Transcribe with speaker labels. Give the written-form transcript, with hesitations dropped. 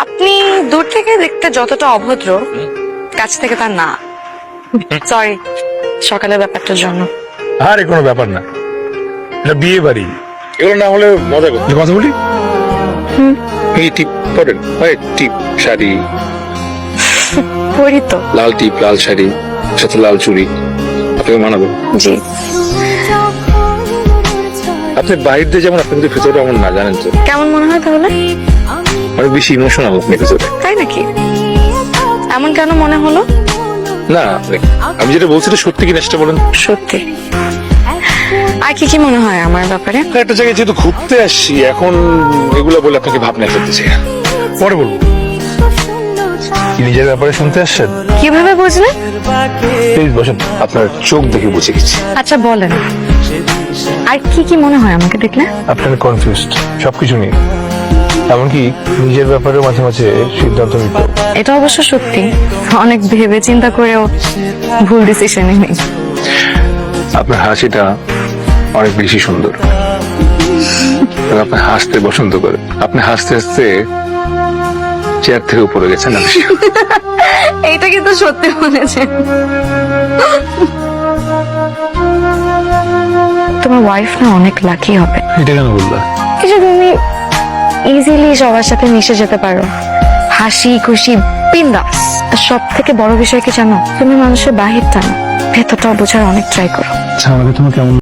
Speaker 1: আপনি দূর থেকে দেখতে যতটা অভদ্র, কাছ থেকে তা না। সরি সকালের ব্যাপারটার জন্য।
Speaker 2: আরে কোনো ব্যাপার না, এটা বিয়ে বাড়ি, এগুলো না হলে মজা করতে কথা বলি। এই টিপ পরেন, টিপ শাড়ি,
Speaker 1: পরি তো।
Speaker 2: লাল টিপ, লাল শাড়ি, সাথে লাল চুড়ি, আপনাকে মানাবে।
Speaker 1: জি।
Speaker 2: আপনি বাইরে দিয়ে যেমন, আপনি কিন্তু ভেতরে এমন না, জানেন তো।
Speaker 1: কেমন মনে হয় তাহলে?
Speaker 2: অনেক বেশি ইমোশনাল আপনি ভেতরে।
Speaker 1: তাই নাকি? এমন কেন মনে হলো?
Speaker 2: না আমি যেটা বলছি এটা সত্যি কিনা সেটা বলেন।
Speaker 1: সত্যি। আর কি কি মনে হয় আমার ব্যাপারে?
Speaker 2: একটা জায়গায় যেহেতু ঘুরতে আসছি, এখন এগুলো বলে আপনাকে ভাবনায় ফেলতে চাই না। পরে বলবো। কি নিজের ব্যাপারে শুনতে আসছেন?
Speaker 1: কিভাবে বুঝলেন?
Speaker 2: প্লিজ বসেন, আপনার চোখ দেখে বুঝে গেছি।
Speaker 1: আচ্ছা বলেন, আর কি কি মনে হয় আমাকে দেখলে?
Speaker 2: আপনার কনফিউজড সবকিছু নিয়ে, এমনকি নিজের ব্যাপারে মাঝে মাঝে সিদ্ধান্ত নিতে।
Speaker 1: এটা অবশ্য সত্যি, অনেক ভেবে চিন্তা করেও ভুল ডিসিশনই নেই।
Speaker 2: আপনার হাসিটা অনেক বেশি সুন্দর, আপনি হাসতে পছন্দ করেন। আপনি হাসতে হাসতে চেয়ার থেকে উপরে গেছেন।
Speaker 1: এইটা কিন্তু সত্যি বলেছে। তোমার ওয়াইফ না অনেক লাকি হবে।
Speaker 2: এটা কেন বললা?
Speaker 1: এই যে তুমি ইজিলি সবার সাথে মিশে যেতে পারো, হাসি খুশি বিন্দাস। আর সব থেকে বড় বিষয় কি জানো? তুমি মানুষের বাহিরটা না, ভেতরটাও বোঝার অনেক ট্রাই করো।
Speaker 2: আমাকে তোমার কেমন